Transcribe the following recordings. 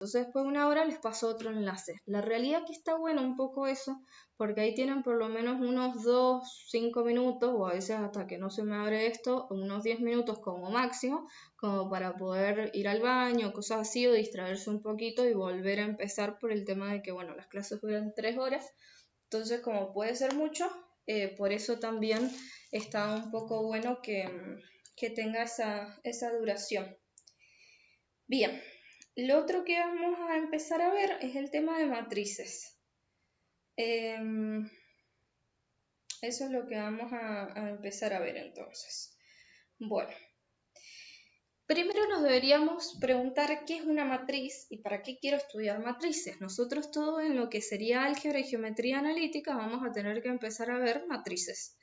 Entonces después de una hora les paso otro enlace. La realidad que está bueno un poco eso, porque ahí tienen por lo menos unos 2, 5 minutos, o a veces hasta que no se me abre esto, unos 10 minutos como máximo, como para poder ir al baño, cosas así, o distraerse un poquito y volver a empezar por el tema de que, bueno, las clases duran 3 horas. Entonces, como puede ser mucho, por eso también está un poco bueno que tenga esa duración. Bien, lo otro que vamos a empezar a ver es el tema de matrices. Eso es lo que vamos a empezar a ver entonces. Bueno, primero nos deberíamos preguntar qué es una matriz y para qué quiero estudiar matrices. Nosotros todo en lo que sería álgebra y geometría analítica vamos a tener que empezar a ver matrices.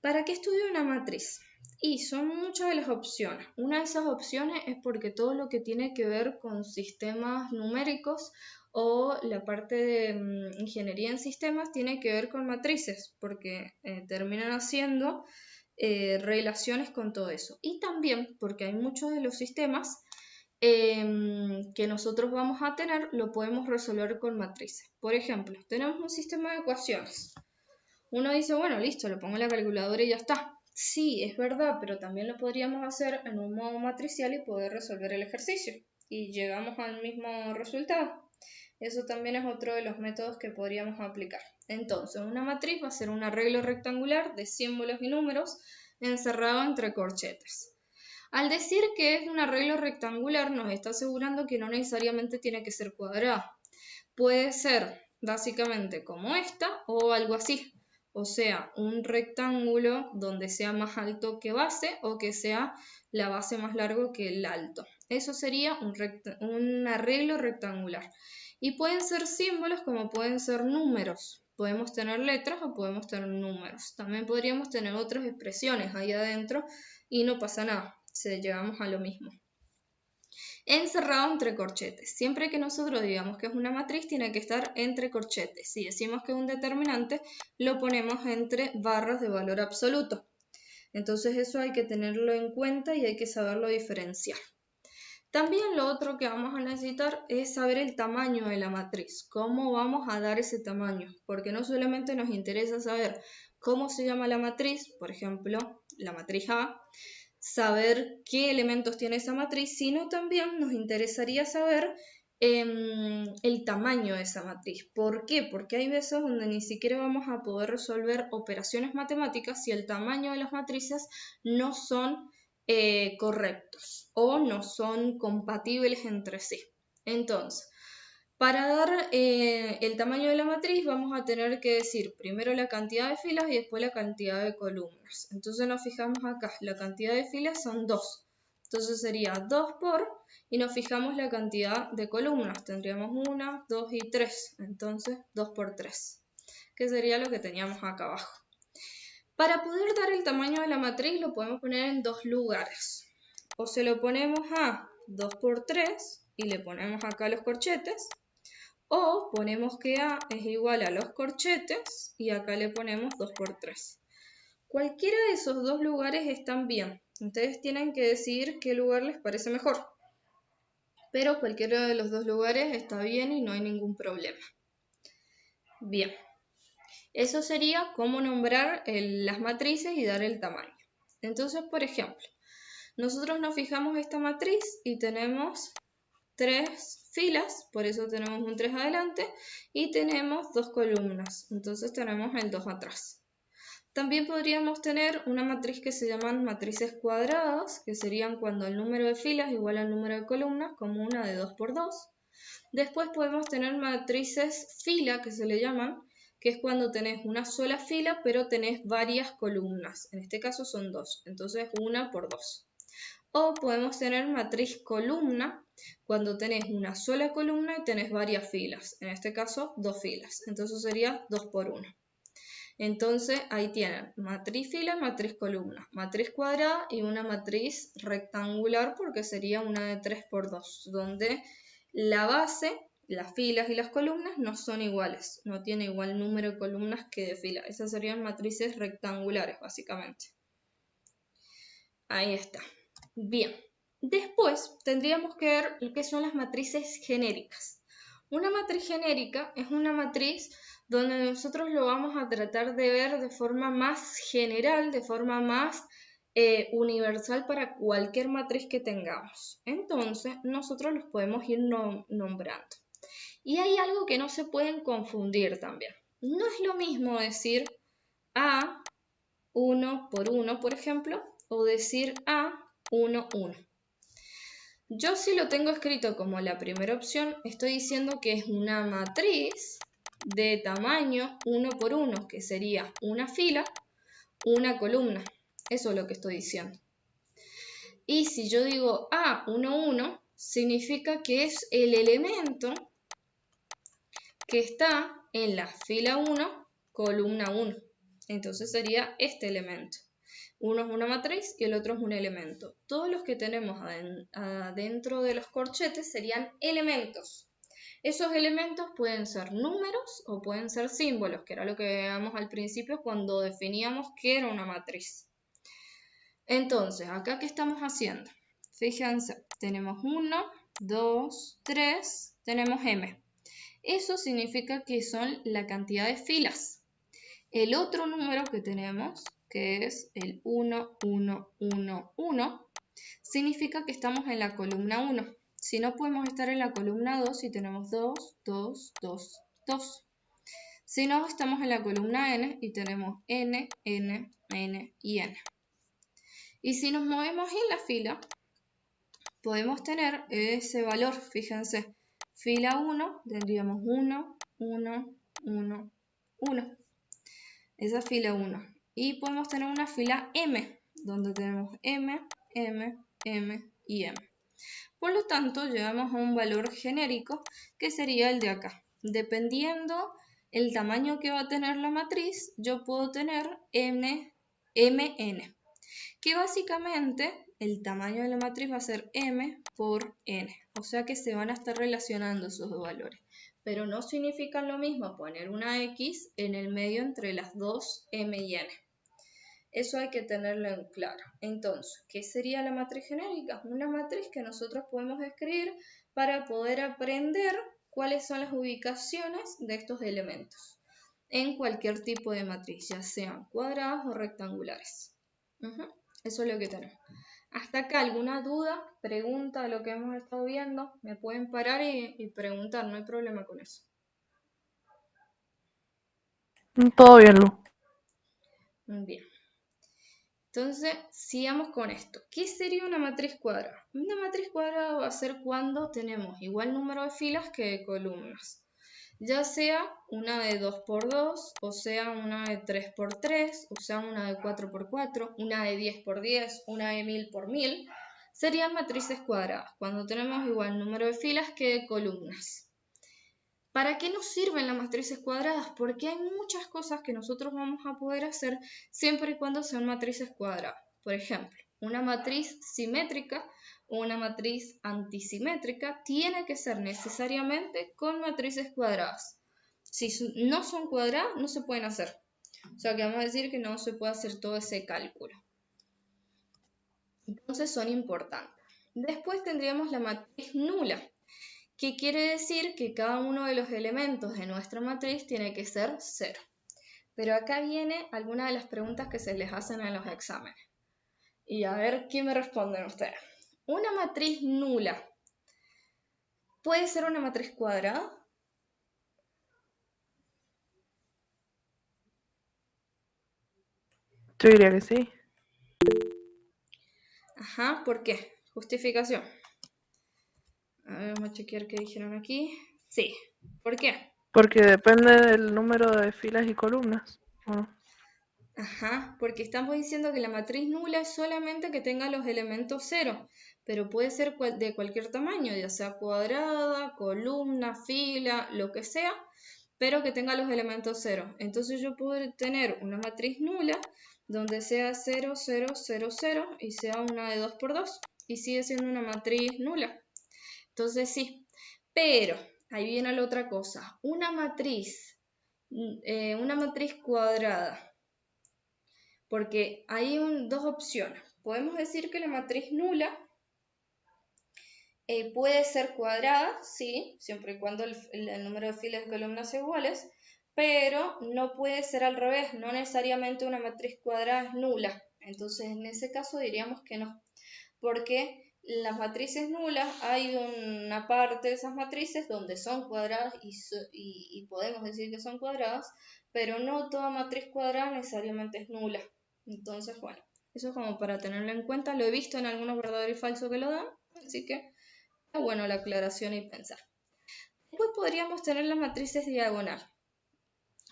¿Para qué estudio una matriz? Y son muchas de las opciones. Una de esas opciones es porque todo lo que tiene que ver con sistemas numéricos o la parte de ingeniería en sistemas tiene que ver con matrices, porque terminan haciendo relaciones con todo eso. Y también porque hay muchos de los sistemas que nosotros vamos a tener, lo podemos resolver con matrices. Por ejemplo, tenemos un sistema de ecuaciones. Uno dice, bueno, listo, lo pongo en la calculadora y ya está. Sí, es verdad, pero también lo podríamos hacer en un modo matricial y poder resolver el ejercicio. Y llegamos al mismo resultado. Eso también es otro de los métodos que podríamos aplicar. Entonces, una matriz va a ser un arreglo rectangular de símbolos y números encerrado entre corchetes. Al decir que es un arreglo rectangular, nos está asegurando que no necesariamente tiene que ser cuadrada. Puede ser básicamente como esta o algo así. O sea, un rectángulo donde sea más alto que base o que sea la base más largo que el alto. Eso sería un arreglo rectangular. Y pueden ser símbolos como pueden ser números. Podemos tener letras o podemos tener números. También podríamos tener otras expresiones ahí adentro y no pasa nada. Llegamos a lo mismo. Encerrado entre corchetes. Siempre que nosotros digamos que es una matriz, tiene que estar entre corchetes. Si decimos que es un determinante, lo ponemos entre barras de valor absoluto. Entonces eso hay que tenerlo en cuenta y hay que saberlo diferenciar. También lo otro que vamos a necesitar es saber el tamaño de la matriz, cómo vamos a dar ese tamaño, porque no solamente nos interesa saber cómo se llama la matriz, por ejemplo, la matriz A, saber qué elementos tiene esa matriz, sino también nos interesaría saber el tamaño de esa matriz. ¿Por qué? Porque hay veces donde ni siquiera vamos a poder resolver operaciones matemáticas si el tamaño de las matrices no son correctos o no son compatibles entre sí. Entonces, para dar el tamaño de la matriz vamos a tener que decir primero la cantidad de filas y después la cantidad de columnas. Entonces nos fijamos acá, la cantidad de filas son 2. Entonces sería 2 por, y nos fijamos la cantidad de columnas. Tendríamos 1, 2 y 3. Entonces 2 por 3, que sería lo que teníamos acá abajo. Para poder dar el tamaño de la matriz lo podemos poner en dos lugares. O se lo ponemos a 2 por 3 y le ponemos acá los corchetes. O ponemos que A es igual a los corchetes y acá le ponemos 2 por 3. Cualquiera de esos dos lugares están bien. Ustedes tienen que decidir qué lugar les parece mejor. Pero cualquiera de los dos lugares está bien y no hay ningún problema. Bien. Eso sería cómo nombrar las matrices y dar el tamaño. Entonces, por ejemplo, nosotros nos fijamos esta matriz y tenemos 3 filas, por eso tenemos un 3 adelante, y tenemos 2 columnas, entonces tenemos el 2 atrás. También podríamos tener una matriz que se llaman matrices cuadradas, que serían cuando el número de filas es igual al número de columnas, como una de 2 por 2. Después podemos tener matrices fila, que se le llaman, que es cuando tenés una sola fila, pero tenés varias columnas. En este caso son 2, entonces 1 por 2. O podemos tener matriz columna, cuando tenés una sola columna y tenés varias filas. En este caso, 2 filas. Entonces sería 2 por 1. Entonces ahí tienen matriz fila, matriz columna, matriz cuadrada y una matriz rectangular porque sería una de 3 por 2, donde la base, las filas y las columnas no son iguales, no tiene igual número de columnas que de filas. Esas serían matrices rectangulares básicamente. Ahí está. Bien, Después tendríamos que ver qué son las matrices genéricas. Una matriz genérica es una matriz donde nosotros lo vamos a tratar de ver de forma más general, de forma más universal para cualquier matriz que tengamos. Entonces, nosotros los podemos ir nombrando. Y hay algo que no se pueden confundir también. No es lo mismo decir A 1 por 1, por ejemplo, o decir A 1, 1. Yo si lo tengo escrito como la primera opción, estoy diciendo que es una matriz de tamaño 1 por 1, que sería una fila, una columna. Eso es lo que estoy diciendo. Y si yo digo A1, 1, significa que es el elemento que está en la fila 1, columna 1. Entonces sería este elemento. Uno es una matriz y el otro es un elemento. Todos los que tenemos adentro de los corchetes serían elementos. Esos elementos pueden ser números o pueden ser símbolos, que era lo que veíamos al principio cuando definíamos qué era una matriz. Entonces, acá ¿qué estamos haciendo? Fíjense, tenemos 1, 2, 3, tenemos M. Eso significa que son la cantidad de filas. El otro número que tenemos, que es el 1, 1, 1, 1, significa que estamos en la columna 1. Si no, podemos estar en la columna 2 si tenemos 2, 2, 2, 2. Si no, estamos en la columna n y tenemos n, n, n y n. Y si nos movemos en la fila, podemos tener ese valor. Fíjense, fila 1 tendríamos 1, 1, 1, 1. Esa es fila 1. Y podemos tener una fila M, donde tenemos M, M, M y M. Por lo tanto, llegamos a un valor genérico que sería el de acá. Dependiendo el tamaño que va a tener la matriz, yo puedo tener MN, que básicamente el tamaño de la matriz va a ser M por N. O sea que se van a estar relacionando esos dos valores. Pero no significan lo mismo poner una X en el medio entre las dos M y N. Eso hay que tenerlo en claro. Entonces, ¿qué sería la matriz genérica? Una matriz que nosotros podemos escribir para poder aprender cuáles son las ubicaciones de estos elementos en cualquier tipo de matriz, ya sean cuadradas o rectangulares. Eso es lo que tenemos. Hasta acá, ¿alguna duda, pregunta de lo que hemos estado viendo? Me pueden parar y preguntar, no hay problema con eso. Todo bien, Lu. Bien. Entonces, sigamos con esto. ¿Qué sería una matriz cuadrada? Una matriz cuadrada va a ser cuando tenemos igual número de filas que de columnas. Ya sea una de 2 por 2, o sea una de 3 por 3, o sea una de 4 por 4, una de 10 por 10, una de 1000 por 1000. Serían matrices cuadradas, cuando tenemos igual número de filas que de columnas. ¿Para qué nos sirven las matrices cuadradas? Porque hay muchas cosas que nosotros vamos a poder hacer siempre y cuando sean matrices cuadradas. Por ejemplo, una matriz simétrica o una matriz antisimétrica tiene que ser necesariamente con matrices cuadradas. Si no son cuadradas, no se pueden hacer. O sea que vamos a decir que no se puede hacer todo ese cálculo. Entonces son importantes. Después tendríamos la matriz nula, que quiere decir que cada uno de los elementos de nuestra matriz tiene que ser 0. Pero acá viene alguna de las preguntas que se les hacen en los exámenes. Y a ver qué me responden ustedes. ¿Una matriz nula puede ser una matriz cuadrada? Yo diría que sí. Ajá, ¿por qué? Justificación. A ver, vamos a chequear qué dijeron aquí. Sí, ¿por qué? Porque depende del número de filas y columnas. ¿O no? Ajá, porque estamos diciendo que la matriz nula es solamente que tenga los elementos 0, pero puede ser de cualquier tamaño, ya sea cuadrada, columna, fila, lo que sea, pero que tenga los elementos 0. Entonces yo puedo tener una matriz nula donde sea 0, 0, 0, 0 y sea una de 2 por 2 y sigue siendo una matriz nula. Entonces sí, pero ahí viene la otra cosa, una matriz cuadrada. Porque hay dos opciones. Podemos decir que la matriz nula Puede ser cuadrada, sí, siempre y cuando el número de filas y columnas sea iguales, pero no puede ser al revés, no necesariamente una matriz cuadrada es nula. Entonces, en ese caso diríamos que no, porque las matrices nulas hay una parte de esas matrices donde son cuadradas y podemos decir que son cuadradas, pero no toda matriz cuadrada necesariamente es nula. Entonces, bueno, eso es como para tenerlo en cuenta. Lo he visto en algunos verdadero y falso que lo dan, así que está bueno la aclaración y pensar. Después podríamos tener las matrices diagonal,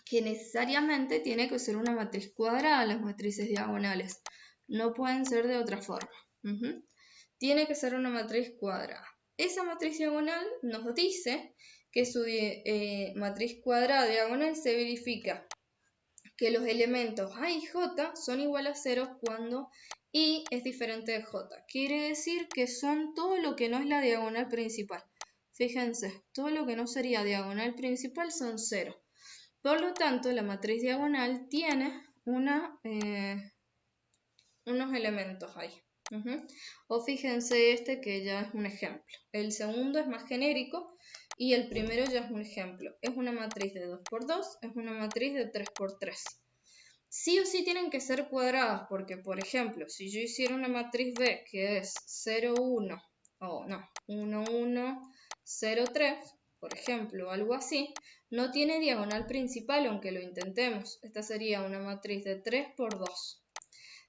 que necesariamente tiene que ser una matriz cuadrada las matrices diagonales. No pueden ser de otra forma. Tiene que ser una matriz cuadrada. Esa matriz diagonal nos dice que su matriz cuadrada diagonal se verifica que los elementos A y J son igual a 0 cuando I es diferente de J. Quiere decir que son todo lo que no es la diagonal principal. Fíjense, todo lo que no sería diagonal principal son 0. Por lo tanto, la matriz diagonal tiene unos elementos ahí. O fíjense este que ya es un ejemplo. El segundo es más genérico y el primero ya es un ejemplo. Es una matriz de 2 por 2, es una matriz de 3 por 3. Sí o sí tienen que ser cuadradas porque, por ejemplo, si yo hiciera una matriz B que es 0, 1, o no, 1, 1, 0, 3, por ejemplo, algo así, no tiene diagonal principal aunque lo intentemos. Esta sería una matriz de 3 por 2.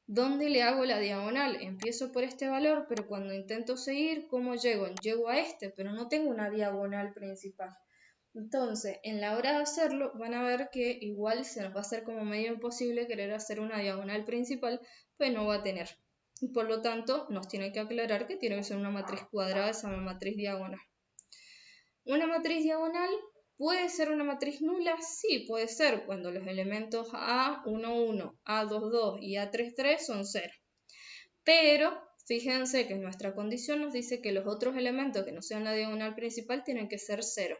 ¿Dónde le hago la diagonal? Empiezo por este valor, pero cuando intento seguir, ¿cómo llego? Llego a este, pero no tengo una diagonal principal. Entonces, en la hora de hacerlo, van a ver que igual se nos va a hacer como medio imposible querer hacer una diagonal principal, pues no va a tener. Y por lo tanto, nos tiene que aclarar que tiene que ser una matriz cuadrada, esa matriz diagonal. Una matriz diagonal puede ser una matriz nula, sí, puede ser cuando los elementos A11, A22 y A33 son 0. Pero fíjense que nuestra condición nos dice que los otros elementos que no sean la diagonal principal tienen que ser 0.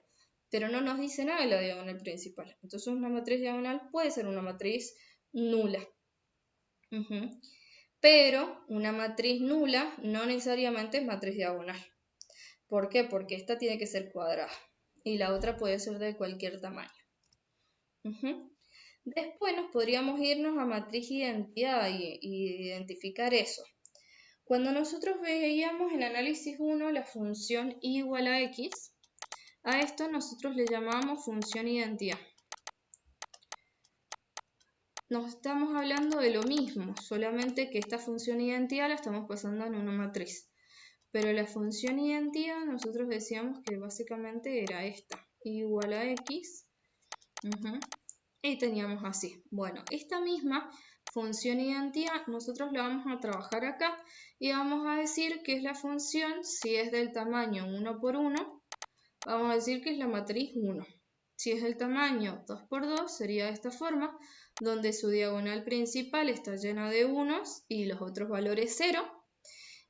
Pero no nos dice nada de la diagonal principal. Entonces una matriz diagonal puede ser una matriz nula. Pero una matriz nula no necesariamente es matriz diagonal. ¿Por qué? Porque esta tiene que ser cuadrada y la otra puede ser de cualquier tamaño. Después nos podríamos irnos a matriz identidad y identificar eso. Cuando nosotros veíamos en análisis 1 la función y igual a x, a esto nosotros le llamamos función identidad. Nos estamos hablando de lo mismo, solamente que esta función identidad la estamos pasando en una matriz. Pero la función identidad nosotros decíamos que básicamente era esta, igual a x, y teníamos así. Bueno, esta misma función identidad nosotros la vamos a trabajar acá y vamos a decir que es la función, si es del tamaño 1 por 1, vamos a decir que es la matriz 1. Si es del tamaño 2 por 2 sería de esta forma, donde su diagonal principal está llena de unos y los otros valores 0.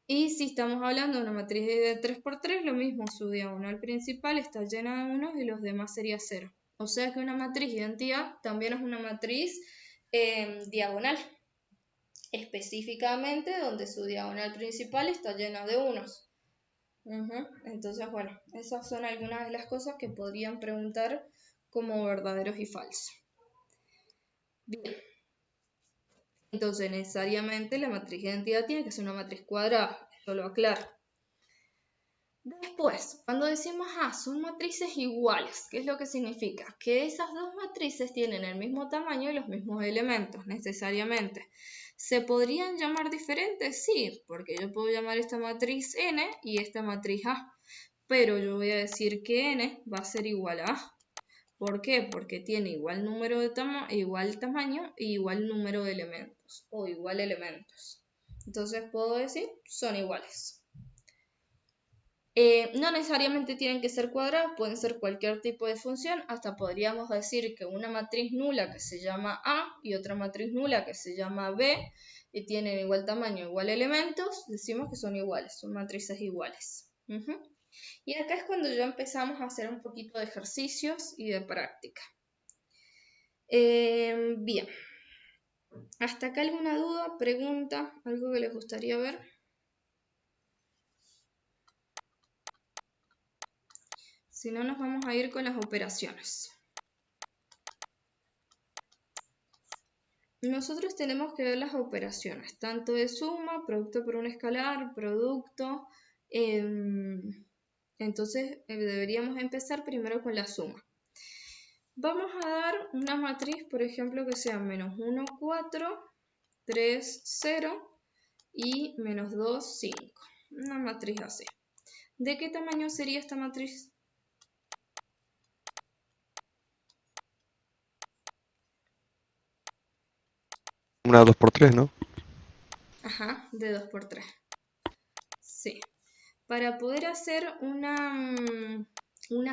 Y si estamos hablando de una matriz de 3 por 3, lo mismo, su diagonal principal está llena de unos y los demás sería 0. O sea que una matriz identidad también es una matriz diagonal, específicamente donde su diagonal principal está llena de unos. Entonces, bueno, esas son algunas de las cosas que podrían preguntar como verdaderos y falsos. Bien. Entonces, necesariamente la matriz de identidad tiene que ser una matriz cuadrada, eso lo aclaro. Después, cuando decimos son matrices iguales, ¿qué es lo que significa? Que esas dos matrices tienen el mismo tamaño y los mismos elementos, necesariamente. ¿Se podrían llamar diferentes? Sí, porque yo puedo llamar esta matriz N y esta matriz A, pero yo voy a decir que N va a ser igual a A. ¿Por qué? Porque tiene igual número de igual tamaño e igual número de elementos, o igual elementos. Entonces puedo decir, son iguales. No necesariamente tienen que ser cuadradas, pueden ser cualquier tipo de función. Hasta podríamos decir que una matriz nula que se llama A y otra matriz nula que se llama B y tienen igual tamaño, igual elementos, decimos que son iguales, son matrices iguales. Y acá es cuando ya empezamos a hacer un poquito de ejercicios y de práctica. Bien. ¿Hasta acá alguna duda, pregunta, algo que les gustaría ver? Si no, nos vamos a ir con las operaciones. Nosotros tenemos que ver las operaciones, tanto de suma, producto por un escalar, producto. Entonces deberíamos empezar primero con la suma. Vamos a dar una matriz, por ejemplo, que sea menos 1, 4, 3, 0 y menos 2, 5. Una matriz así. ¿De qué tamaño sería esta matriz? Una 2×3, ¿no? Ajá, de 2 por 3. Sí. Para poder hacer una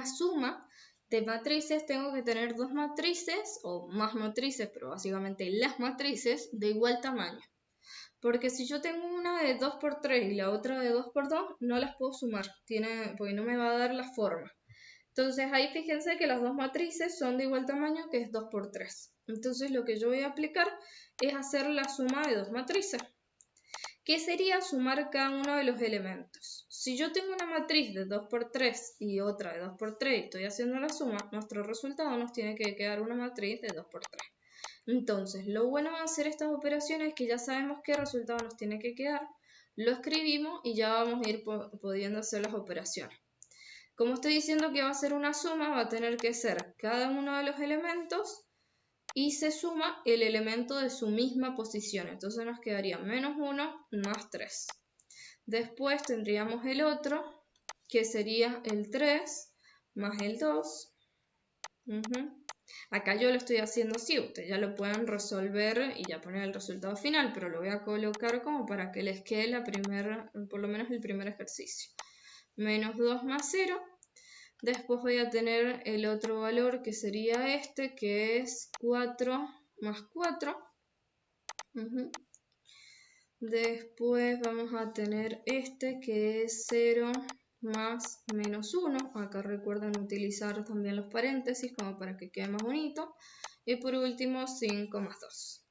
suma de matrices tengo que tener dos matrices o más matrices, pero básicamente las matrices de igual tamaño. Porque si yo tengo una de 2 por 3 y la otra de 2 por 2, no las puedo sumar, porque no me va a dar la forma. Entonces ahí fíjense que las dos matrices son de igual tamaño, que es 2 por 3. Entonces lo que yo voy a aplicar es hacer la suma de dos matrices, que sería sumar cada uno de los elementos. Si yo tengo una matriz de 2 por 3 y otra de 2 por 3 y estoy haciendo la suma, nuestro resultado nos tiene que quedar una matriz de 2 por 3. Entonces, lo bueno de hacer estas operaciones es que ya sabemos qué resultado nos tiene que quedar, lo escribimos y ya vamos a ir pudiendo hacer las operaciones. Como estoy diciendo que va a ser una suma, va a tener que ser cada uno de los elementos y se suma el elemento de su misma posición. Entonces nos quedaría menos 1 más 3. Después tendríamos el otro, que sería el 3 más el 2. Acá yo lo estoy haciendo así, ustedes ya lo pueden resolver y ya poner el resultado final, pero lo voy a colocar como para que les quede por lo menos el primer ejercicio. Menos 2 más 0. Después voy a tener el otro valor que sería este, que es 4 más 4. Después vamos a tener este, que es 0 más menos 1. Acá recuerden utilizar también los paréntesis como para que quede más bonito. Y por último 5 más 2.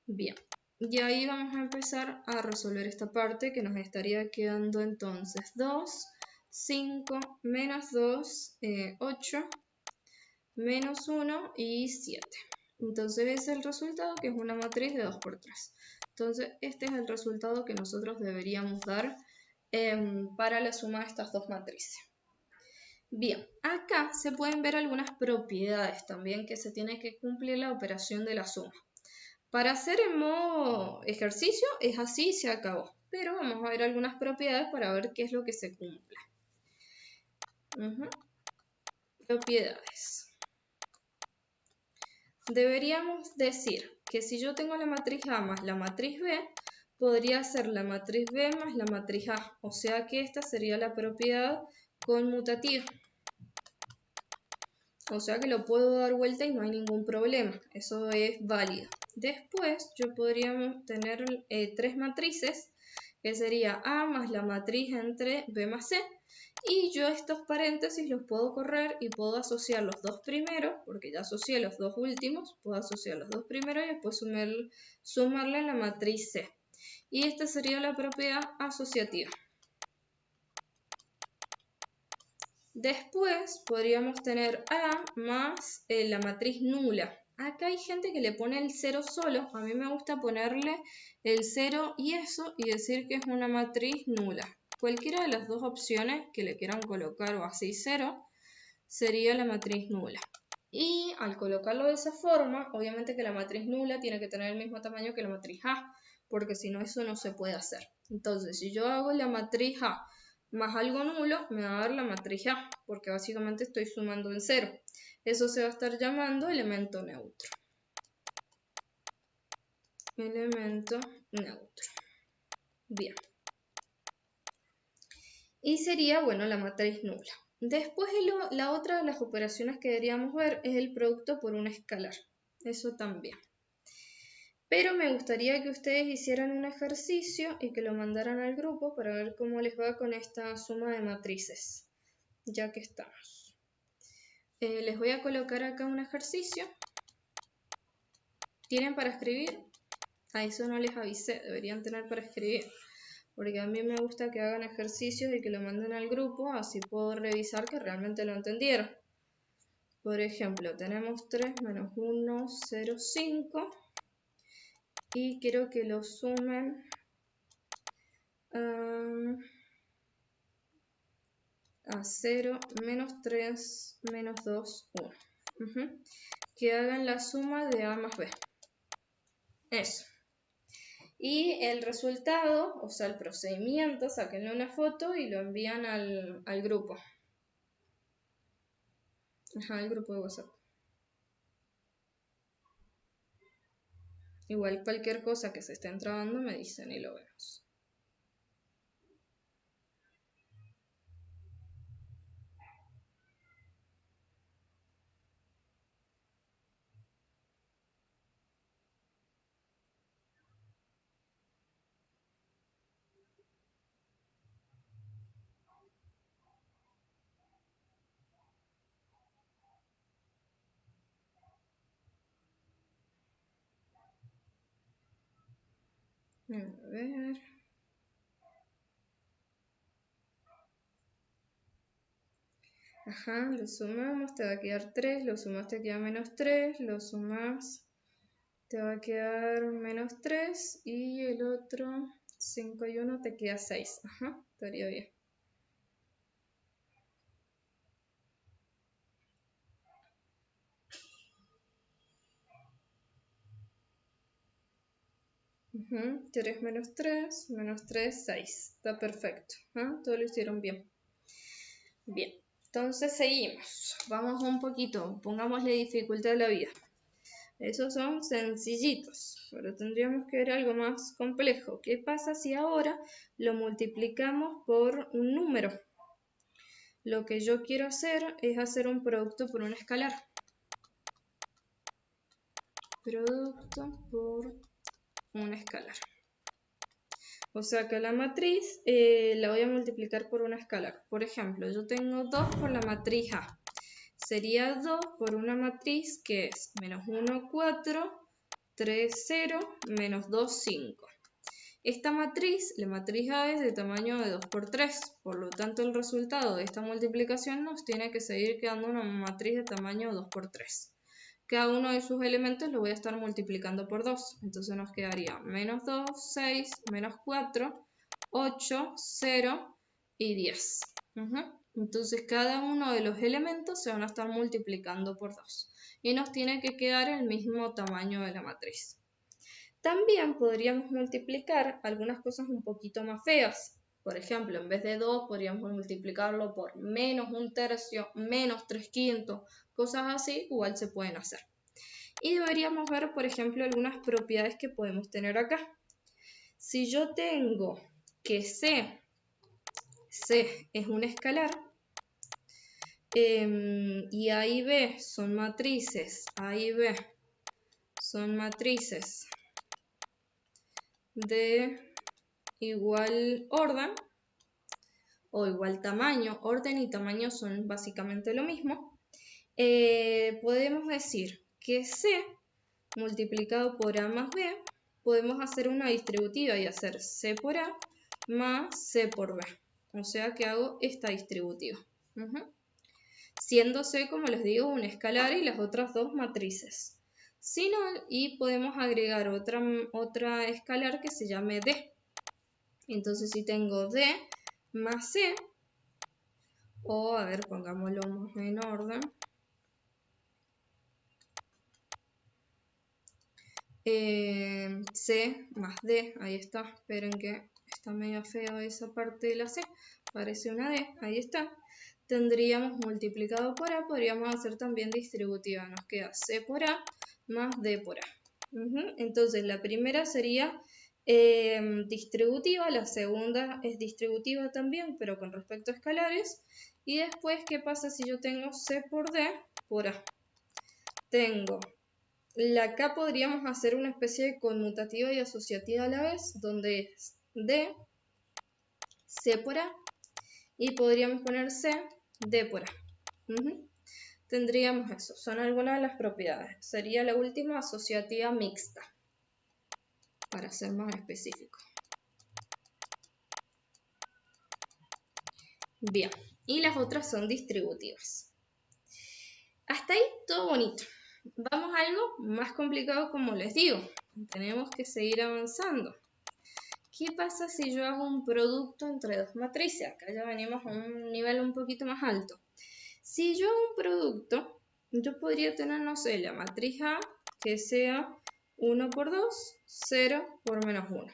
Bien, y ahí vamos a empezar a resolver esta parte, que nos estaría quedando entonces 2, 5, menos 2, 8, menos 1 y 7. Entonces ese es el resultado, que es una matriz de 2 por 3. Entonces este es el resultado que nosotros deberíamos dar para la suma de estas dos matrices. Bien, acá se pueden ver algunas propiedades también que se tiene que cumplir la operación de la suma. Para hacer en modo ejercicio es así y se acabó. Pero vamos a ver algunas propiedades para ver qué es lo que se cumple. Propiedades. Deberíamos decir que si yo tengo la matriz A más la matriz B, podría ser la matriz B más la matriz A. O sea que esta sería la propiedad conmutativa. O sea que lo puedo dar vuelta y no hay ningún problema. Eso es válido. Después yo podría tener tres matrices, que sería A más la matriz entre B más C. Y yo estos paréntesis los puedo correr y puedo asociar los dos primeros, porque ya asocié los dos últimos, puedo asociar los dos primeros y después sumarle la matriz C. Y esta sería la propiedad asociativa. Después podríamos tener A más la matriz nula. Acá hay gente que le pone el 0 solo. A mí me gusta ponerle el 0 y eso y decir que es una matriz nula. Cualquiera de las dos opciones que le quieran colocar o así 0 sería la matriz nula. Y al colocarlo de esa forma, obviamente que la matriz nula tiene que tener el mismo tamaño que la matriz A, porque si no eso no se puede hacer. Entonces si yo hago la matriz A más algo nulo, me va a dar la matriz A, porque básicamente estoy sumando en 0. Eso se va a estar llamando elemento neutro. Elemento neutro. Bien. Y sería, bueno, la matriz nula. Después la otra de las operaciones que deberíamos ver es el producto por un escalar. Eso también. Pero me gustaría que ustedes hicieran un ejercicio y que lo mandaran al grupo para ver cómo les va con esta suma de matrices, ya que estamos. Les voy a colocar acá un ejercicio. ¿Tienen para escribir? A eso no les avisé, deberían tener para escribir. porque a mí me gusta que hagan ejercicios y que lo manden al grupo, así puedo revisar que realmente lo entendieron. Por ejemplo, tenemos 3 menos 1, 0, 5 y quiero que lo sumen a 0, menos 3, menos 2, 1. Que hagan la suma de A más B. Eso. Y el resultado, o sea, el procedimiento, sáquenle una foto y lo envían al grupo. Al grupo de WhatsApp. Igual cualquier cosa que se esté trabando me dicen y lo vemos. A ver. Ajá, lo sumamos, te va a quedar 3, lo sumas, te queda menos 3, lo sumas, te va a quedar menos 3 y el otro 5 y 1 te queda 6. Ajá, estaría bien. Ujú, 3 menos 3, 6. Está perfecto. ¿Ah? Todo lo hicieron bien. Bien, entonces seguimos. Vamos un poquito, pongámosle dificultad a la vida. Esos son sencillitos, pero tendríamos que ver algo más complejo. ¿Qué pasa si ahora lo multiplicamos por un número? Lo que yo quiero hacer es hacer un producto por un escalar. Producto por un escalar. O sea que la matriz la voy a multiplicar por una escalar. Por ejemplo, yo tengo 2 por la matriz A. Sería 2 por una matriz que es menos 1, 4, 3, 0, menos 2, 5. Esta matriz, la matriz A, es de tamaño de 2 por 3. Por lo tanto, el resultado de esta multiplicación nos tiene que seguir quedando una matriz de tamaño 2 por 3. Cada uno de sus elementos lo voy a estar multiplicando por 2. Entonces nos quedaría menos 2, 6, menos 4, 8, 0 y 10. Entonces cada uno de los elementos se van a estar multiplicando por 2. Y nos tiene que quedar el mismo tamaño de la matriz. También podríamos multiplicar algunas cosas un poquito más feas. Por ejemplo, en vez de 2 podríamos multiplicarlo por menos 1/3, menos 3/5, cosas así, igual se pueden hacer. Y deberíamos ver, por ejemplo, algunas propiedades que podemos tener acá. Si yo tengo que C es un escalar, y A y B son matrices, A y B son matrices de igual orden o igual tamaño, orden y tamaño son básicamente lo mismo, podemos decir que C multiplicado por A más B, podemos hacer una distributiva y hacer C por A más C por B. O sea que hago esta distributiva. Siendo C, como les digo, un escalar y las otras dos matrices. Si no, y podemos agregar otra escalar que se llame D. Entonces si tengo D más C, o a ver, pongámoslo más en orden. C más D, ahí está, esperen que está medio feo esa parte de la C, parece una D, ahí está. Tendríamos multiplicado por A, podríamos hacer también distributiva, nos queda C por A más D por A. Entonces la primera sería distributiva, la segunda es distributiva también, pero con respecto a escalares. Y después, ¿qué pasa si yo tengo C por D por A? Tengo acá podríamos hacer una especie de conmutativa y asociativa a la vez, donde es D, C por A, y podríamos poner C, D por A. Tendríamos eso, son algunas de las propiedades. Sería la última asociativa mixta, para ser más específico. Bien, y las otras son distributivas. Hasta ahí todo bonito. Vamos a algo más complicado, como les digo. Tenemos que seguir avanzando. ¿Qué pasa si yo hago un producto entre dos matrices? Acá ya venimos a un nivel un poquito más alto. Si yo hago un producto, yo podría tener, no sé, la matriz A que sea 1 por 2, 0 por menos 1.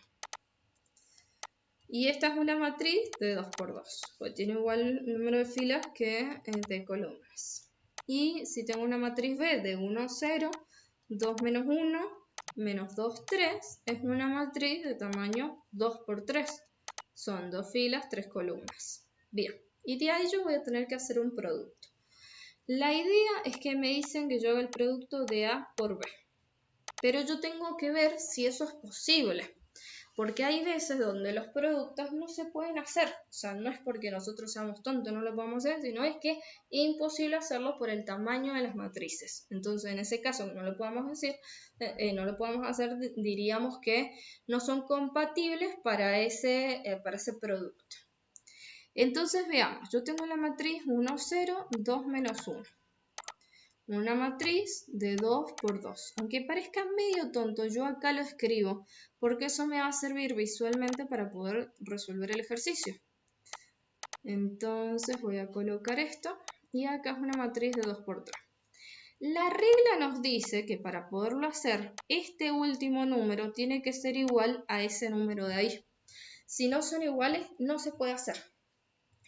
Y esta es una matriz de 2 por 2, pues tiene igual número de filas que de columnas. Y si tengo una matriz B de 1, 0, 2 menos 1, menos 2, 3, es una matriz de tamaño 2 por 3. Son 2 filas, 3 columnas. Bien, y de ahí yo voy a tener que hacer un producto. La idea es que me dicen que yo haga el producto de A por B. Pero yo tengo que ver si eso es posible. Porque hay veces donde los productos no se pueden hacer. O sea, no es porque nosotros seamos tontos, no lo podemos hacer, sino es que es imposible hacerlo por el tamaño de las matrices. Entonces, en ese caso, no lo podemos decir, no lo podemos hacer, diríamos que no son compatibles para ese producto. Entonces, veamos, yo tengo la matriz 1, 0, 2 menos 1. Una matriz de 2 por 2. Aunque parezca medio tonto, yo acá lo escribo porque eso me va a servir visualmente para poder resolver el ejercicio. Entonces voy a colocar esto y acá es una matriz de 2 por 3. La regla nos dice que para poderlo hacer, este último número tiene que ser igual a ese número de ahí. Si no son iguales, no se puede hacer.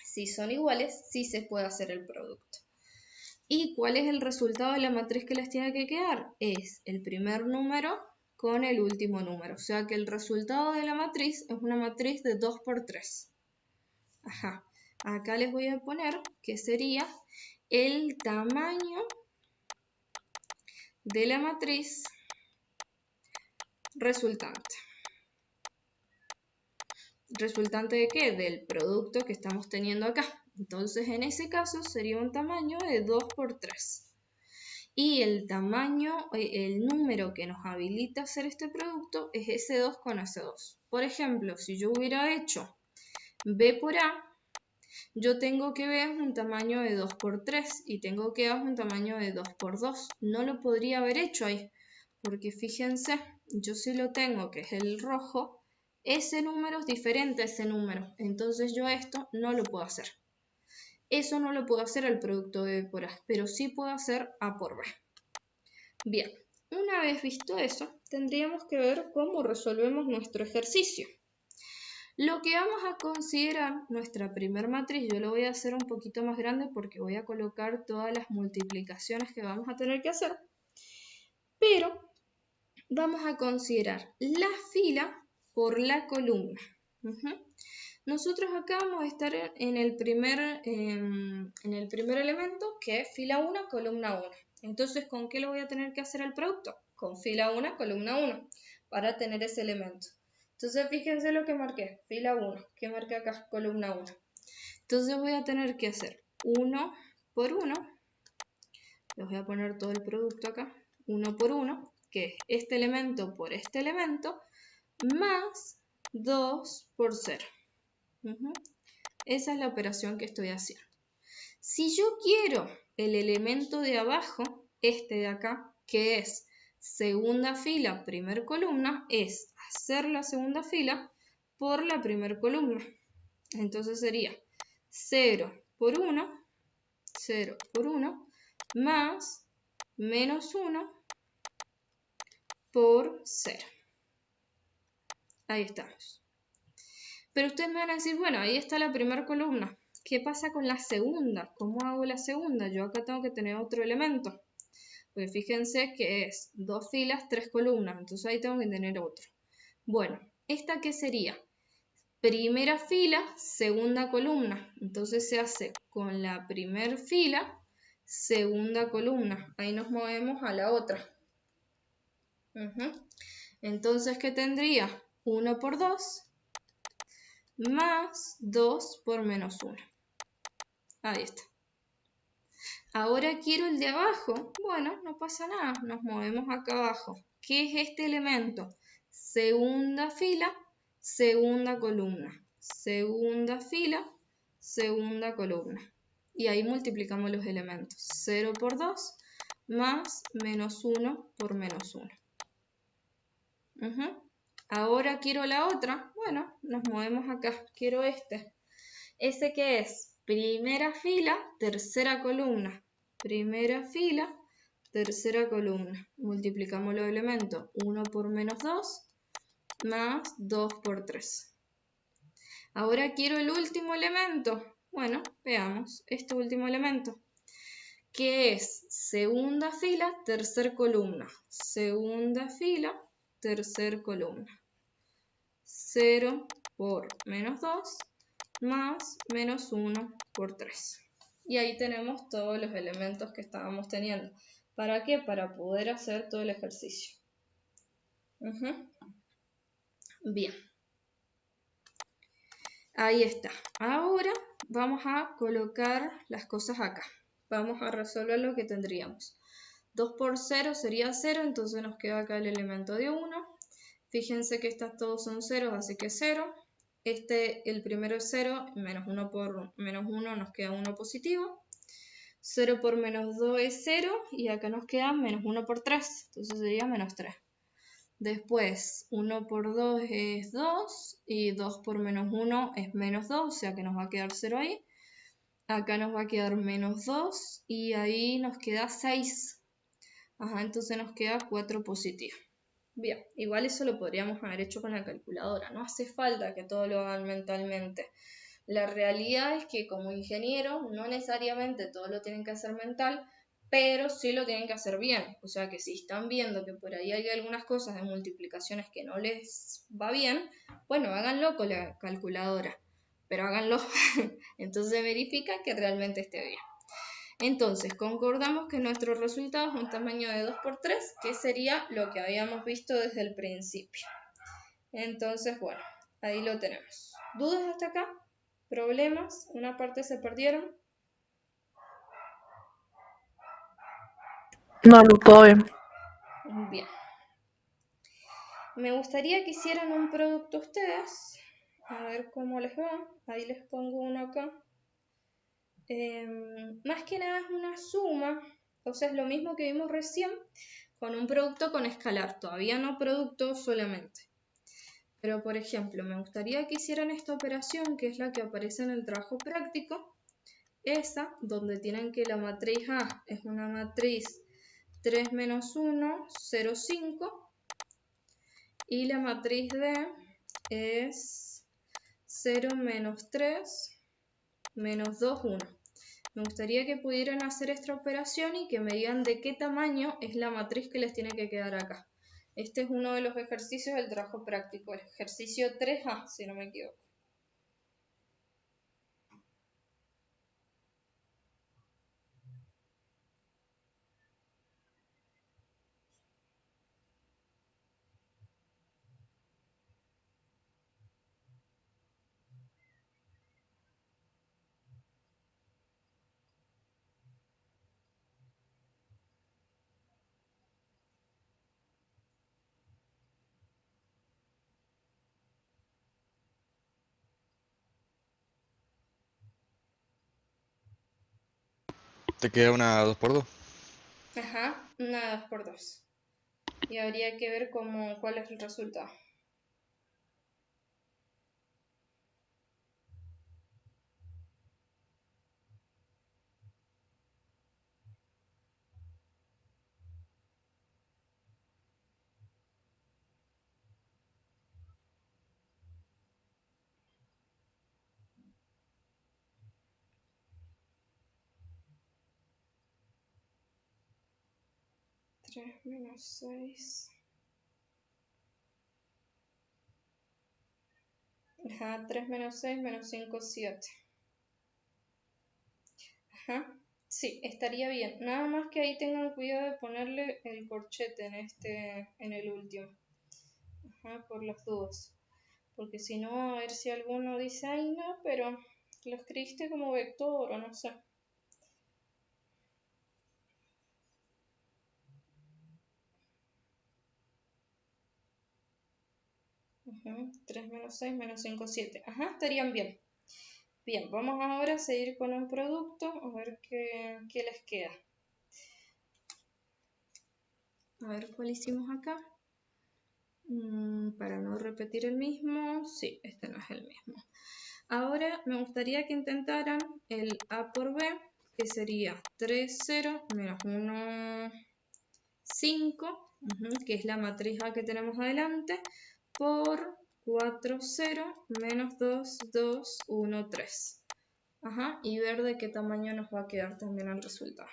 Si son iguales, sí se puede hacer el producto. ¿Y cuál es el resultado de la matriz que les tiene que quedar? Es el primer número con el último número. O sea que el resultado de la matriz es una matriz de 2 por 3. Ajá. Acá les voy a poner que sería el tamaño de la matriz resultante. ¿Resultante de qué? Del producto que estamos teniendo acá. Entonces, en ese caso sería un tamaño de 2 por 3. Y el tamaño, el número que nos habilita hacer este producto es ese 2 con ese 2. Por ejemplo, si yo hubiera hecho B por A, yo tengo que B es un tamaño de 2 por 3 y tengo que A es un tamaño de 2 por 2. No lo podría haber hecho ahí, porque fíjense, yo sí lo tengo, que es el rojo, ese número es diferente a ese número, entonces yo esto no lo puedo hacer. Eso no lo puedo hacer al producto de B por A, pero sí puedo hacer A por B. Bien, una vez visto eso, tendríamos que ver cómo resolvemos nuestro ejercicio. Lo que vamos a considerar nuestra primer matriz, yo lo voy a hacer un poquito más grande porque voy a colocar todas las multiplicaciones que vamos a tener que hacer, pero vamos a considerar la fila por la columna. Nosotros acá vamos a estar en el primer elemento, que es fila 1, columna 1. Entonces, ¿con qué lo voy a tener que hacer el producto? Con fila 1, columna 1, para tener ese elemento. Entonces, fíjense lo que marqué, fila 1, que marqué acá, columna 1. Entonces voy a tener que hacer 1 por 1, les voy a poner todo el producto acá, 1 por 1, que es este elemento por este elemento, más 2 por 0. Esa es la operación que estoy haciendo. Si yo quiero el elemento de abajo, este de acá, que es segunda fila, primer columna, es hacer la segunda fila por la primer columna. Entonces sería 0 por 1, 0 por 1, más menos 1 por 0. Ahí estamos. Pero ustedes me van a decir, bueno, ahí está la primera columna. ¿Qué pasa con la segunda? ¿Cómo hago la segunda? Yo acá tengo que tener otro elemento. Porque fíjense que es 2 filas, 3 columnas. Entonces ahí tengo que tener otro. Bueno, ¿esta qué sería? Primera fila, segunda columna. Entonces se hace con la primera fila, segunda columna. Ahí nos movemos a la otra. Entonces, ¿qué tendría? 1 por 2 más 2 por menos 1. Ahí está. Ahora quiero el de abajo. Bueno, no pasa nada. Nos movemos acá abajo. ¿Qué es este elemento? Segunda fila, segunda columna. Segunda fila, segunda columna. Y ahí multiplicamos los elementos. 0 por 2 más menos 1 por menos 1. Ahora quiero la otra. Bueno, nos movemos acá. Quiero este. ¿Ese qué es? Primera fila, tercera columna. Primera fila, tercera columna. Multiplicamos los elementos. 1 por menos 2 más 2 por 3. Ahora quiero el último elemento. Bueno, veamos este último elemento, que es segunda fila, tercer columna. Segunda fila, tercer columna. 0 por menos 2 más menos 1 por 3. Y ahí tenemos todos los elementos que estábamos teniendo. ¿Para qué? Para poder hacer todo el ejercicio. Bien. Ahí está. Ahora vamos a colocar las cosas acá. Vamos a resolver lo que tendríamos. 2 por 0 sería 0, entonces nos queda acá el elemento de 1. Fíjense que estas todos son ceros, así que 0. El primero es 0, menos 1 por menos 1 nos queda 1 positivo. 0 por menos 2 es 0, y acá nos queda menos 1 por 3, entonces sería menos 3. Después, 1 por 2 es 2, y 2 por menos 1 es menos 2, o sea que nos va a quedar 0 ahí. Acá nos va a quedar menos 2, y ahí nos queda 6. Entonces nos queda 4 positivo. Bien, igual eso lo podríamos haber hecho con la calculadora, no hace falta que todo lo hagan mentalmente. La realidad es que como ingeniero no necesariamente todo lo tienen que hacer mental, pero sí lo tienen que hacer bien. O sea que si están viendo que por ahí hay algunas cosas de multiplicaciones que no les va bien, bueno, háganlo con la calculadora, pero háganlo. Entonces verifica que realmente esté bien. Entonces, concordamos que nuestro resultado es un tamaño de 2 por 3, que sería lo que habíamos visto desde el principio. Entonces, bueno, ahí lo tenemos. ¿Dudas hasta acá? ¿Problemas? ¿Una parte se perdieron? No, todo bien. Bien. Me gustaría que hicieran un producto ustedes. A ver cómo les va. Ahí les pongo uno acá. Más que nada es una suma, o sea, es lo mismo que vimos recién con un producto con escalar, todavía no producto solamente. Pero por ejemplo, me gustaría que hicieran esta operación, que es la que aparece en el trabajo práctico, esa, donde tienen que la matriz A es una matriz 3 menos 1, 0, 5, y la matriz D es 0 menos 3, menos 2, 1. Me gustaría que pudieran hacer esta operación y que me digan de qué tamaño es la matriz que les tiene que quedar acá. Este es uno de los ejercicios del trabajo práctico, el ejercicio 3A, si no me equivoco. Te queda una 2 por 2. Una 2 por 2. Y habría que ver cuál es el resultado. Tres menos 6. 3 menos 6 menos 5, 7. Sí, estaría bien. Nada más que ahí tengan cuidado de ponerle el corchete en el último. Por las dudas. Porque si no, a ver si alguno dice, ay no, pero lo escribiste como vector o no sé. 3 menos 6 menos 5, 7. Estarían bien. Bien, vamos ahora a seguir con un producto, a ver qué les queda. A ver cuál hicimos acá. Para no repetir el mismo, sí, este no es el mismo. Ahora me gustaría que intentaran el A por B, que sería 3, 0, menos 1, 5, que es la matriz A que tenemos adelante, por 4, 0, menos 2, 2, 1, 3. Y ver de qué tamaño nos va a quedar también el resultado.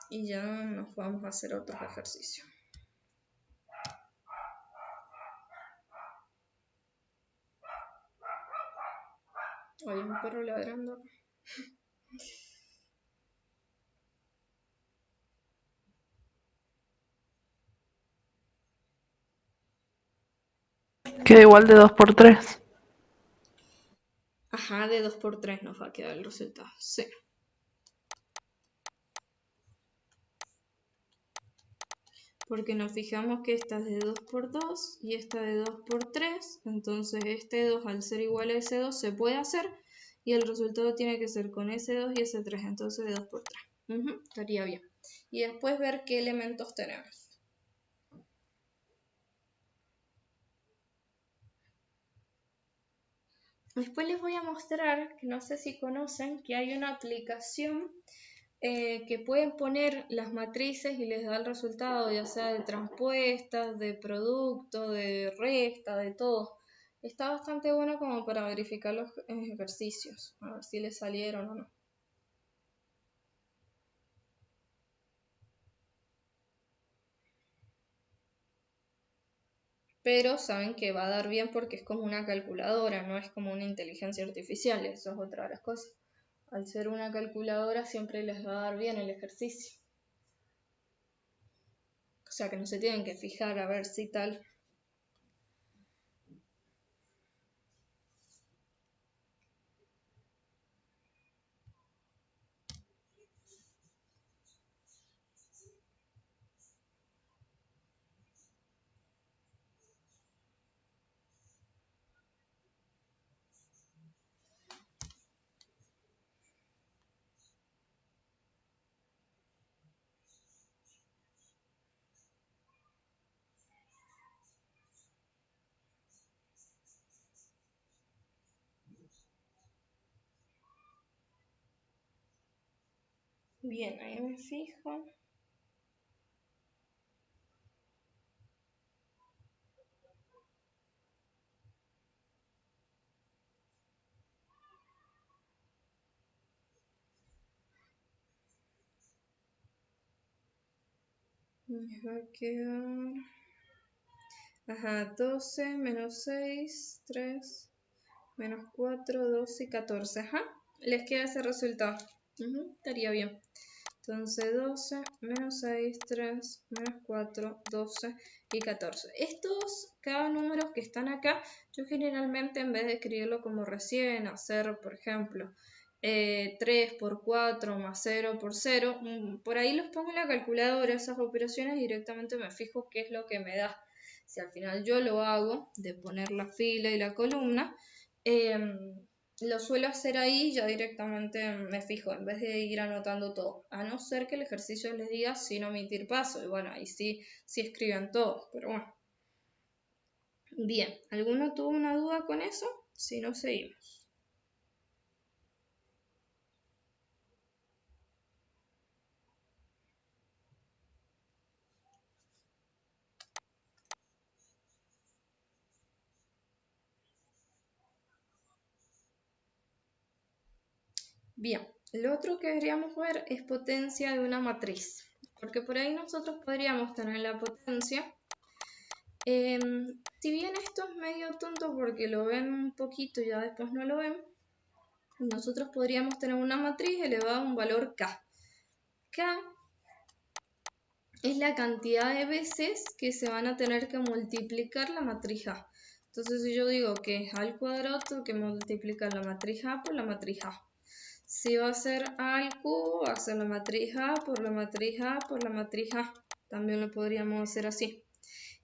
Y ya nos vamos a hacer otros ejercicios. Hay un perro ladrando. Queda igual de 2 por 3. De 2 por 3 nos va a quedar el resultado, sí. Porque nos fijamos que esta es de 2 por 2 y esta de 2 por 3, entonces este 2 al ser igual a ese 2 se puede hacer y el resultado tiene que ser con ese 2 y ese 3, entonces de 2 por 3. Estaría bien. Y después ver qué elementos tenemos. Después les voy a mostrar, que no sé si conocen, que hay una aplicación que pueden poner las matrices y les da el resultado, ya sea de transpuestas, de producto, de resta, de todo. Está bastante bueno como para verificar los ejercicios, a ver si les salieron o no. Pero saben que va a dar bien porque es como una calculadora, no es como una inteligencia artificial, eso es otra de las cosas. Al ser una calculadora siempre les va a dar bien el ejercicio. O sea que no se tienen que fijar a ver si tal. Bien, ahí me fijo. Me va a quedar 12 menos 6, 3, menos 4, 12 y 14. Les queda ese resultado. Estaría bien. Entonces 12 menos 6, 3, menos 4, 12 y 14. Estos, cada número que están acá, yo generalmente en vez de escribirlo como recién, hacer, por ejemplo, 3 por 4 más 0 por 0, por ahí los pongo en la calculadora, esas operaciones, y directamente me fijo qué es lo que me da. Si al final yo lo hago, de poner la fila y la columna, lo suelo hacer ahí, ya directamente me fijo, en vez de ir anotando todo. A no ser que el ejercicio les diga sin omitir paso. Y bueno, ahí sí escriben todos, pero bueno. Bien, ¿alguno tuvo una duda con eso? Si no, seguimos. Bien, lo otro que deberíamos ver es potencia de una matriz. Porque por ahí nosotros podríamos tener la potencia. Si bien esto es medio tonto porque lo ven un poquito y ya después no lo ven, nosotros podríamos tener una matriz elevada a un valor k. K es la cantidad de veces que se van a tener que multiplicar la matriz A. Entonces si yo digo que es A al cuadrado, tengo que multiplicar la matriz A por la matriz A. Si va a ser A al cubo, va a ser la matriz A por la matriz A por la matriz A. También lo podríamos hacer así.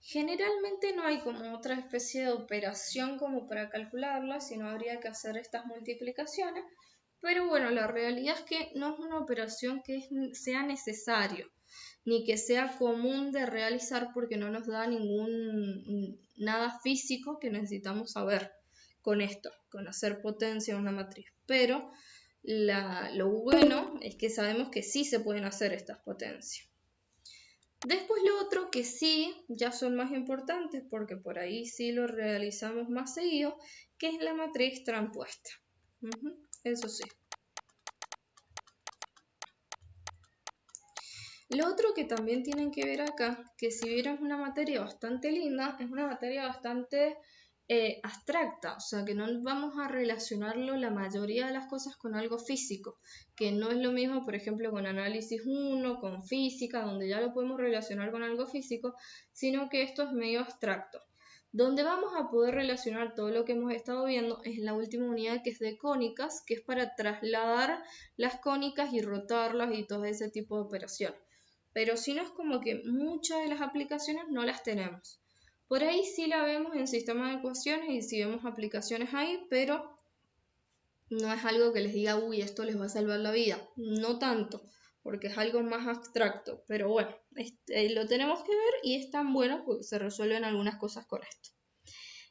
Generalmente no hay como otra especie de operación como para calcularla, sino habría que hacer estas multiplicaciones. Pero bueno, la realidad es que no es una operación que sea necesario, ni que sea común de realizar porque no nos da nada físico que necesitamos saber con esto, con hacer potencia a una matriz. Pero lo bueno es que sabemos que sí se pueden hacer estas potencias. Después lo otro que sí, ya son más importantes porque por ahí sí lo realizamos más seguido, que es la matriz transpuesta. Eso sí. Lo otro que también tienen que ver acá, que si bien es una materia bastante linda, es una materia bastante abstracta, o sea que no vamos a relacionarlo la mayoría de las cosas con algo físico, que no es lo mismo, por ejemplo, con análisis 1, con física, donde ya lo podemos relacionar con algo físico, sino que esto es medio abstracto. Donde vamos a poder relacionar todo lo que hemos estado viendo es la última unidad, que es de cónicas, que es para trasladar las cónicas y rotarlas y todo ese tipo de operaciones. Pero si no, es como que muchas de las aplicaciones no las tenemos. Por ahí sí la vemos en sistemas de ecuaciones y sí vemos aplicaciones ahí, pero no es algo que les diga, uy, esto les va a salvar la vida. No tanto, porque es algo más abstracto. Pero bueno, lo tenemos que ver y es tan bueno porque se resuelven algunas cosas con esto.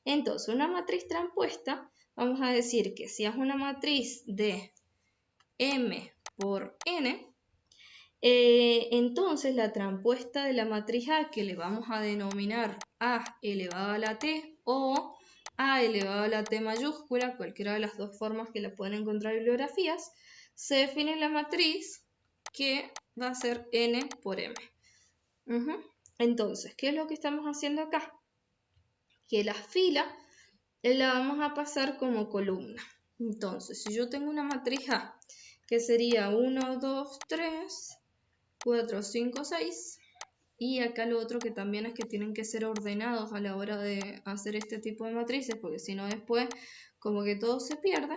Entonces, una matriz transpuesta, vamos a decir que si es una matriz de m por n, entonces la transpuesta de la matriz A, que le vamos a denominar A elevado a la t o A elevado a la t mayúscula, cualquiera de las dos formas que la pueden encontrar en bibliografías, se define la matriz que va a ser n por m. Entonces, ¿qué es lo que estamos haciendo acá? Que la fila la vamos a pasar como columna. Entonces, si yo tengo una matriz A, que sería 1, 2, 3... 4, 5, 6, y acá lo otro que también es que tienen que ser ordenados a la hora de hacer este tipo de matrices, porque si no después como que todo se pierde.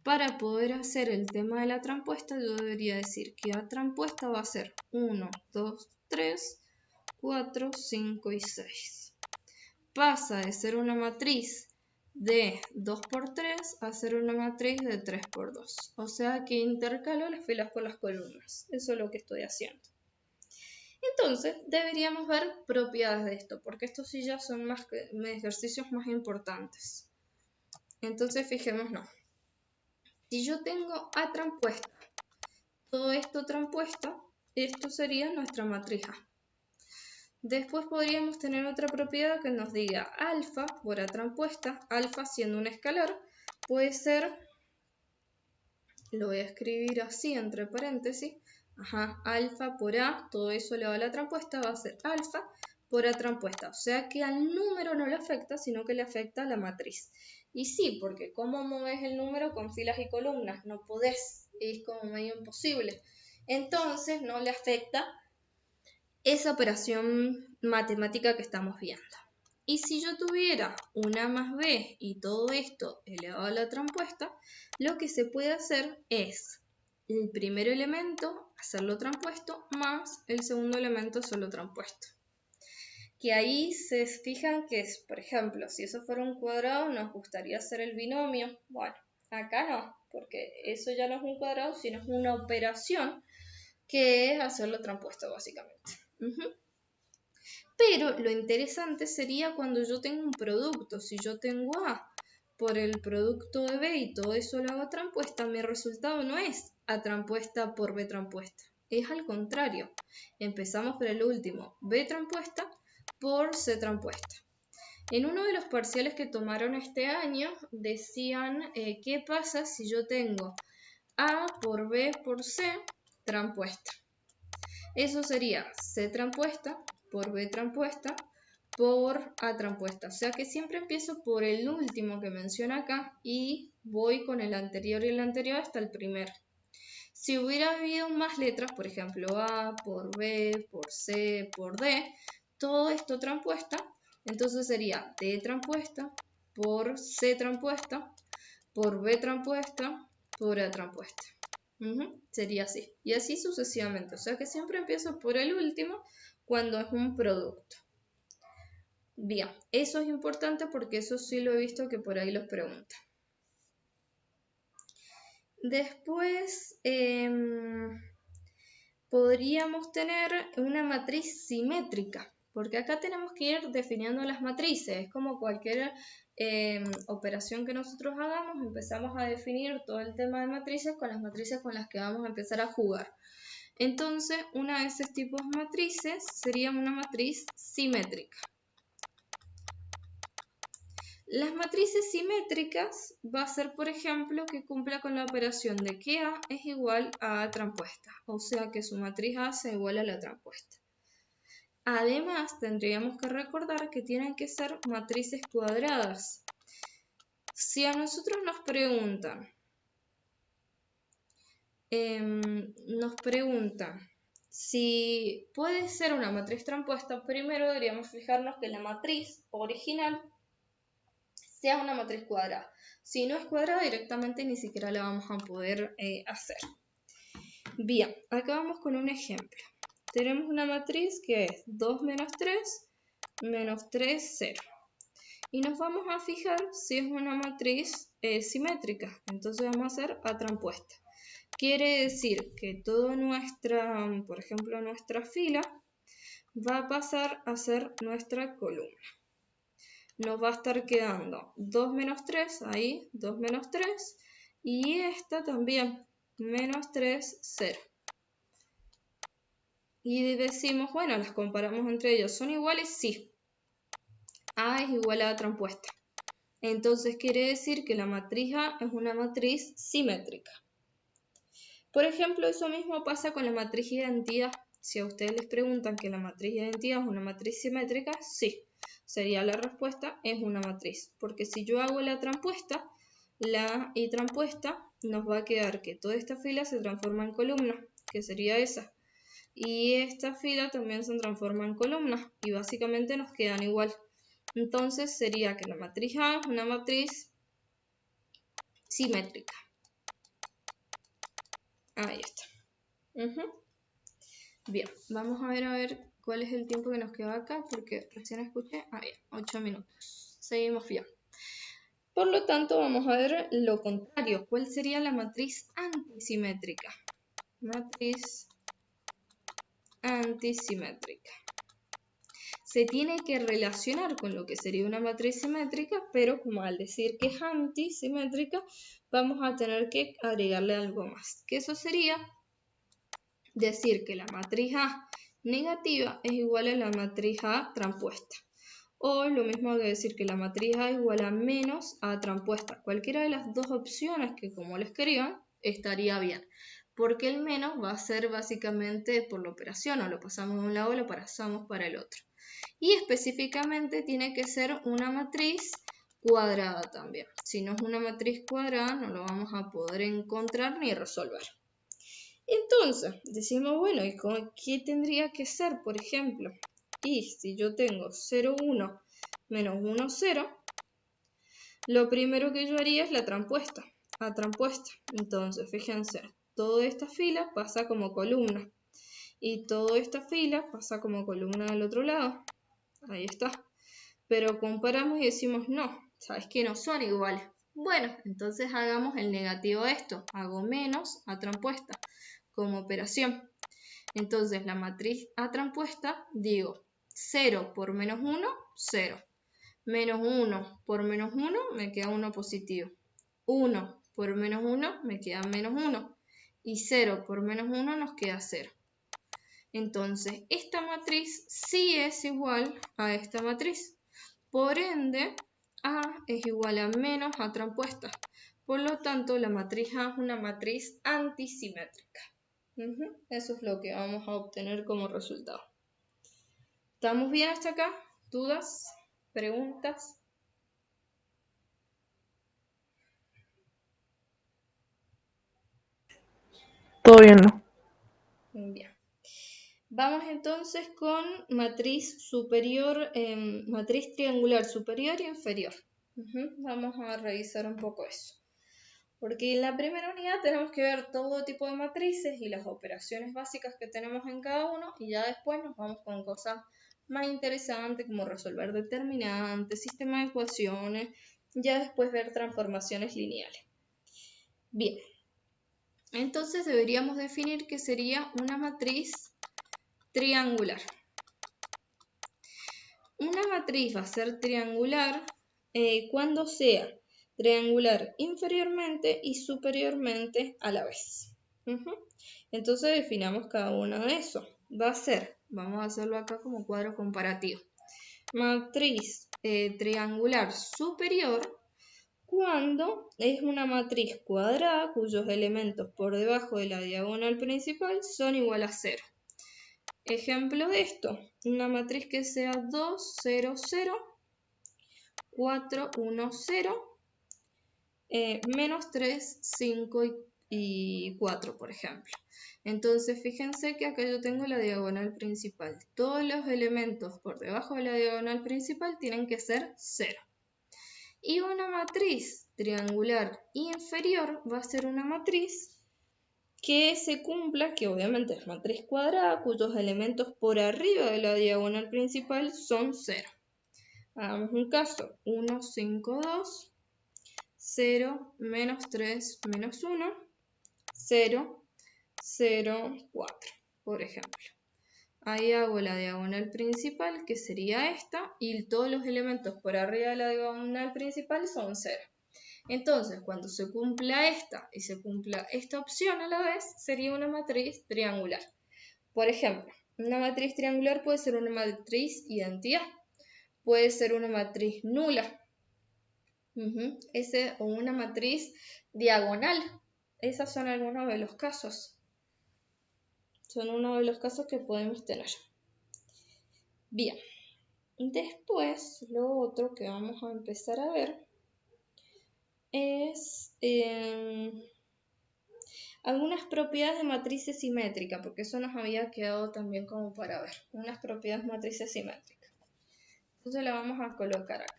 Para poder hacer el tema de la transpuesta, yo debería decir que A transpuesta va a ser 1, 2, 3, 4, 5 y 6. Pasa de ser una matriz de 2 por 3 a ser una matriz de 3 por 2. O sea que intercalo las filas con las columnas. Eso es lo que estoy haciendo. Entonces, deberíamos ver propiedades de esto, porque estos sí ya son ejercicios más importantes. Entonces, fijémonos. Si yo tengo A transpuesta, todo esto transpuesta, esto sería nuestra matriz A. Después podríamos tener otra propiedad que nos diga alfa por A transpuesta, alfa siendo un escalar, puede ser, lo voy a escribir así entre paréntesis, alfa por A, todo eso elevado a la transpuesta va a ser alfa por A transpuesta. O sea que al número no le afecta, sino que le afecta a la matriz. Y sí, porque ¿cómo mueves el número con filas y columnas? No podés, es como medio imposible. Entonces no le afecta esa operación matemática que estamos viendo. Y si yo tuviera una más b y todo esto elevado a la transpuesta, lo que se puede hacer es el primer elemento hacerlo transpuesto más el segundo elemento hacerlo transpuesto. Que ahí se fijan que es, por ejemplo, si eso fuera un cuadrado, nos gustaría hacer el binomio. Bueno, acá no, porque eso ya no es un cuadrado, sino es una operación que es hacerlo transpuesto básicamente. Pero lo interesante sería cuando yo tengo un producto. Si yo tengo A por el producto de B y todo eso lo hago transpuesta, mi resultado no es A transpuesta por B transpuesta. Es al contrario. Empezamos por el último, B transpuesta por C transpuesta. En uno de los parciales que tomaron este año decían ¿qué pasa si yo tengo A por B por C transpuesta? Eso sería C transpuesta por B transpuesta por A transpuesta. O sea que siempre empiezo por el último que menciona acá y voy con el anterior y el anterior hasta el primero. Si hubiera habido más letras, por ejemplo A por B, por C, por D, todo esto transpuesta, entonces sería D transpuesta por C transpuesta por B transpuesta por A transpuesta. Sería así. Y así sucesivamente. O sea que siempre empiezo por el último cuando es un producto. Bien, eso es importante porque eso sí lo he visto que por ahí los preguntan. Después podríamos tener una matriz simétrica, porque acá tenemos que ir definiendo las matrices. Es como cualquier operación que nosotros hagamos, empezamos a definir todo el tema de matrices con las matrices con las que vamos a empezar a jugar. Entonces, una de esos tipos de matrices sería una matriz simétrica. Las matrices simétricas va a ser, por ejemplo, que cumpla con la operación de que A es igual a A transpuesta, o sea que su matriz A sea igual a la transpuesta. Además, tendríamos que recordar que tienen que ser matrices cuadradas. Si a nosotros nos preguntan si puede ser una matriz transpuesta, primero deberíamos fijarnos que la matriz original sea una matriz cuadrada. Si no es cuadrada, directamente ni siquiera la vamos a poder hacer. Bien, acá vamos con un ejemplo. Tenemos una matriz que es 2 menos 3, menos 3, 0. Y nos vamos a fijar si es una matriz simétrica. Entonces vamos a hacer A transpuesta. Quiere decir que toda nuestra, por ejemplo, nuestra fila va a pasar a ser nuestra columna. Nos va a estar quedando 2 menos 3, ahí, 2 menos 3, y esta también, menos 3, 0. Y decimos, bueno, las comparamos entre ellos, ¿son iguales? Sí. A es igual a A transpuesta. Entonces quiere decir que la matriz A es una matriz simétrica. Por ejemplo, eso mismo pasa con la matriz identidad. Si a ustedes les preguntan que la matriz identidad es una matriz simétrica, sí. Sería la respuesta, es una matriz. Porque si yo hago la transpuesta, la I transpuesta, nos va a quedar que toda esta fila se transforma en columna, que sería esa. Y esta fila también se transforma en columna. Y básicamente nos quedan igual. Entonces sería que la matriz A es una matriz simétrica. Ahí está. Bien, vamos a ver cuál es el tiempo que nos queda acá, porque recién escuché, bien, 8 minutos. Seguimos bien. Por lo tanto, vamos a ver lo contrario. ¿Cuál sería la matriz antisimétrica? Matriz antisimétrica. Se tiene que relacionar con lo que sería una matriz simétrica, pero como al decir que es antisimétrica, vamos a tener que agregarle algo más. Que eso sería decir que la matriz A negativa es igual a la matriz A transpuesta. O lo mismo que decir que la matriz A es igual a menos A transpuesta. Cualquiera de las dos opciones que como lo escriban estaría bien. Porque el menos va a ser básicamente por la operación. O lo pasamos de un lado o lo pasamos para el otro. Y específicamente tiene que ser una matriz cuadrada también. Si no es una matriz cuadrada no lo vamos a poder encontrar ni resolver. Entonces, decimos, bueno, ¿y qué tendría que ser, por ejemplo? Y si yo tengo 0, 1 menos 1, 0, lo primero que yo haría es la transpuesta, A transpuesta. Entonces, fíjense, toda esta fila pasa como columna. Y toda esta fila pasa como columna del otro lado. Ahí está. Pero comparamos y decimos, no, ¿sabes qué? No son iguales. Bueno, entonces hagamos el negativo de esto. Hago menos A transpuesta como operación. Entonces la matriz A transpuesta, digo 0 por menos 1, 0. Menos 1 por menos 1 me queda 1 positivo. 1 por menos 1 me queda menos 1. Y 0 por menos 1 nos queda 0. Entonces esta matriz sí es igual a esta matriz. Por ende, A es igual a menos A transpuesta. Por lo tanto, la matriz A es una matriz antisimétrica. Eso es lo que vamos a obtener como resultado. ¿Estamos bien hasta acá? ¿Dudas? ¿Preguntas? Todo bien, ¿no? Bien. Vamos entonces con matriz superior, matriz triangular superior e inferior. Vamos a revisar un poco eso. Porque en la primera unidad tenemos que ver todo tipo de matrices y las operaciones básicas que tenemos en cada uno y ya después nos vamos con cosas más interesante, como resolver determinantes, sistema de ecuaciones, ya después ver transformaciones lineales. Bien, entonces deberíamos definir qué sería una matriz triangular. Una matriz va a ser triangular cuando sea triangular inferiormente y superiormente a la vez. Entonces definamos cada uno de eso. Va a ser, vamos a hacerlo acá como cuadro comparativo. Matriz triangular superior cuando es una matriz cuadrada cuyos elementos por debajo de la diagonal principal son igual a 0. Ejemplo de esto, una matriz que sea 2, 0, 0, 4, 1, 0, menos 3, 5 y 4, por ejemplo. Entonces, fíjense que acá yo tengo la diagonal principal. Todos los elementos por debajo de la diagonal principal tienen que ser 0. Y una matriz triangular inferior va a ser una matriz que se cumpla, que obviamente es matriz cuadrada, cuyos elementos por arriba de la diagonal principal son 0. Hagamos un caso, 1, 5, 2, 0, menos 3, menos 1, 0, 0, 4, por ejemplo. Ahí hago la diagonal principal, que sería esta, y todos los elementos por arriba de la diagonal principal son 0. Entonces, cuando se cumpla esta y se cumpla esta opción a la vez, sería una matriz triangular. Por ejemplo, una matriz triangular puede ser una matriz identidad, puede ser una matriz nula, o una matriz diagonal. Esos son algunos de los casos. Son uno de los casos que podemos tener. Bien, después lo otro que vamos a empezar a ver es algunas propiedades de matrices simétricas, porque eso nos había quedado también como para ver, unas propiedades de matrices simétricas. Entonces la vamos a colocar acá.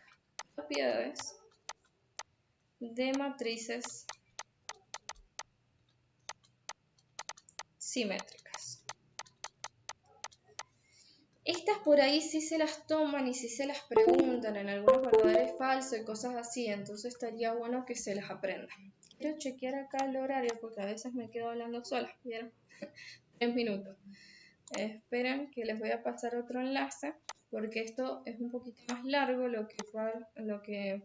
Propiedades de matrices simétricas. Estas por ahí sí se las toman y sí se las preguntan en algunos valores falsos y cosas así, entonces estaría bueno que se las aprendan. Quiero chequear acá el horario porque a veces me quedo hablando sola, ¿vieron? 3 minutos. Esperen que les voy a pasar otro enlace porque esto es un poquito más largo lo que